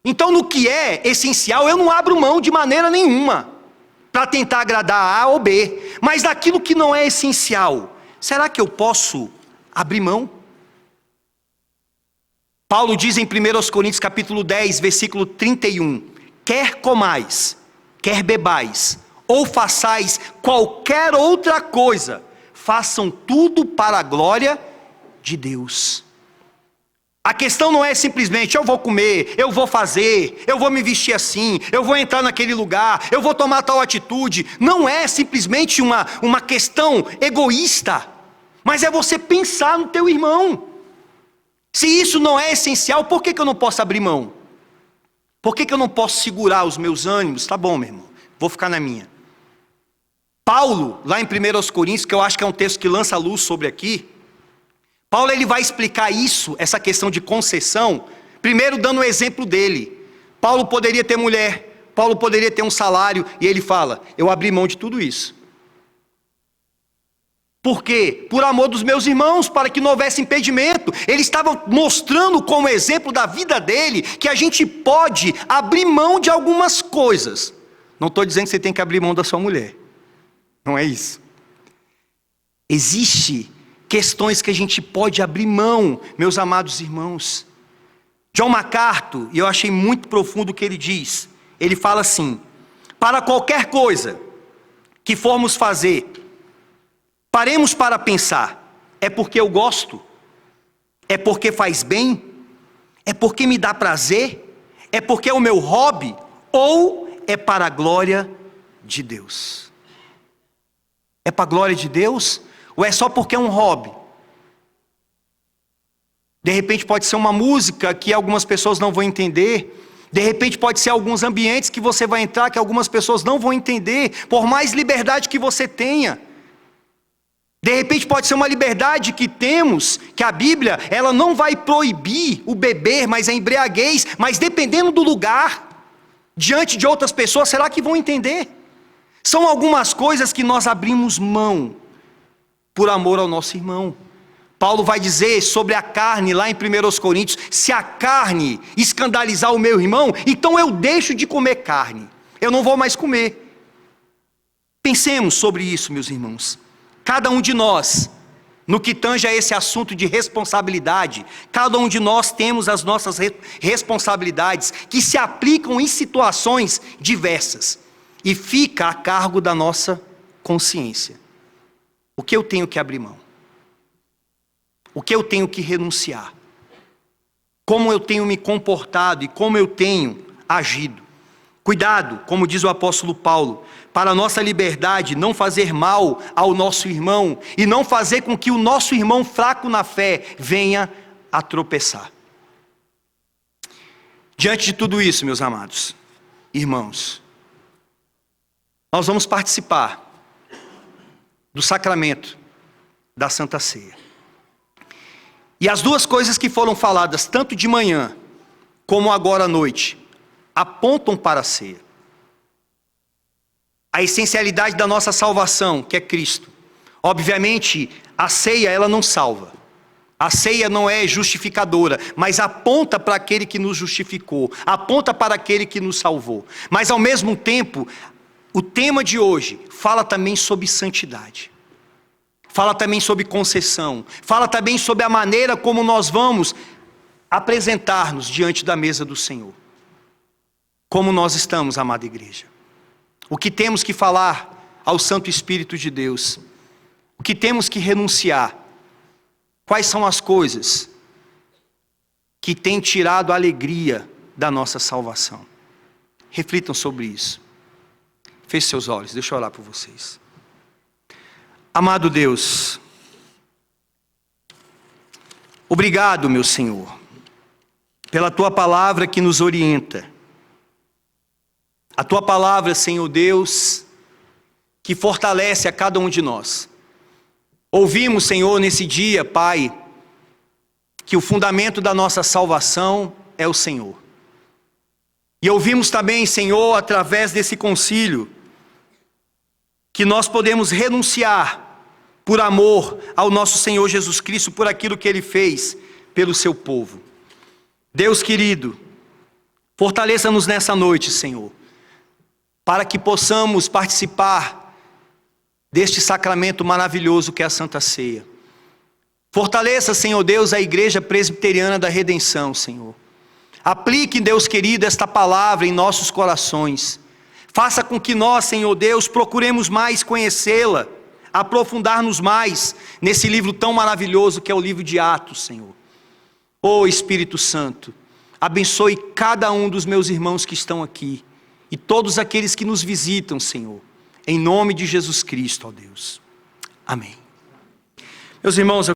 Então, no que é essencial, eu não abro mão de maneira nenhuma para tentar agradar A ou B. Mas naquilo que não é essencial, será que eu posso abrir mão? Paulo diz em 1 Coríntios capítulo 10, versículo 31, quer comais, quer bebais, ou façais qualquer outra coisa, façam tudo para a glória de Deus. A questão não é simplesmente, eu vou comer, eu vou fazer, eu vou me vestir assim, eu vou entrar naquele lugar, eu vou tomar tal atitude. Não é simplesmente uma questão egoísta, mas é você pensar no teu irmão. Se isso não é essencial, por que eu não posso abrir mão? Por que eu não posso segurar os meus ânimos? Tá bom, meu irmão, vou ficar na minha. Paulo, lá em 1 Coríntios, que eu acho que é um texto que lança luz sobre aqui, Paulo ele vai explicar isso, essa questão de concessão, primeiro dando o exemplo dele. Paulo poderia ter mulher, Paulo poderia ter um salário, e ele fala, eu abri mão de tudo isso. Por quê? Por amor dos meus irmãos, para que não houvesse impedimento. Ele estava mostrando como exemplo da vida dele, que a gente pode abrir mão de algumas coisas. Não estou dizendo que você tem que abrir mão da sua mulher. Não é isso. Existe questões que a gente pode abrir mão, meus amados irmãos. John MacArthur, e eu achei muito profundo o que ele diz. Ele fala assim, para qualquer coisa que formos fazer, paremos para pensar, é porque eu gosto? É porque faz bem? É porque me dá prazer? É porque é o meu hobby? Ou é para a glória de Deus? É para a glória de Deus? Ou é só porque é um hobby? De repente pode ser uma música que algumas pessoas não vão entender. De repente pode ser alguns ambientes que você vai entrar que algumas pessoas não vão entender. Por mais liberdade que você tenha. De repente pode ser uma liberdade que temos, que a Bíblia, ela não vai proibir o beber, mas a embriaguez. Mas dependendo do lugar, diante de outras pessoas, será que vão entender? São algumas coisas que nós abrimos mão por amor ao nosso irmão. Paulo vai dizer sobre a carne lá em 1 Coríntios, se a carne escandalizar o meu irmão, então eu deixo de comer carne, eu não vou mais comer. Pensemos sobre isso, meus irmãos. Cada um de nós, no que tange a esse assunto de responsabilidade, cada um de nós temos as nossas responsabilidades que se aplicam em situações diversas e fica a cargo da nossa consciência. O que eu tenho que abrir mão? O que eu tenho que renunciar? Como eu tenho me comportado e como eu tenho agido? Cuidado, como diz o apóstolo Paulo, para a nossa liberdade, não fazer mal ao nosso irmão e não fazer com que o nosso irmão fraco na fé venha a tropeçar. Diante de tudo isso, meus amados irmãos, nós vamos participar do sacramento da Santa Ceia. E as duas coisas que foram faladas, tanto de manhã como agora à noite, apontam para a ceia. A essencialidade da nossa salvação, que é Cristo. Obviamente, a ceia ela não salva. A ceia não é justificadora, mas aponta para aquele que nos justificou, aponta para aquele que nos salvou. Mas ao mesmo tempo, o tema de hoje fala também sobre santidade. Fala também sobre concessão. Fala também sobre a maneira como nós vamos apresentar-nos diante da mesa do Senhor. Como nós estamos, amada igreja? O que temos que falar ao Santo Espírito de Deus? O que temos que renunciar? Quais são as coisas que têm tirado a alegria da nossa salvação? Reflitam sobre isso. Feche seus olhos, deixa eu orar por vocês. Amado Deus, obrigado, meu Senhor, pela Tua palavra que nos orienta. A Tua palavra, Senhor Deus, que fortalece a cada um de nós. Ouvimos, Senhor, nesse dia, Pai, que o fundamento da nossa salvação é o Senhor. E ouvimos também, Senhor, através desse concílio, que nós podemos renunciar por amor ao nosso Senhor Jesus Cristo, por aquilo que Ele fez pelo seu povo. Deus querido, fortaleça-nos nessa noite, Senhor, para que possamos participar deste sacramento maravilhoso que é a Santa Ceia. Fortaleça, Senhor Deus, a Igreja Presbiteriana da Redenção, Senhor. Aplique, Deus querido, esta palavra em nossos corações. Faça com que nós, Senhor Deus, procuremos mais conhecê-la, aprofundar-nos mais nesse livro tão maravilhoso que é o livro de Atos, Senhor. Ó Espírito Santo, abençoe cada um dos meus irmãos que estão aqui e todos aqueles que nos visitam, Senhor, em nome de Jesus Cristo, ó Deus. Amém. Meus irmãos,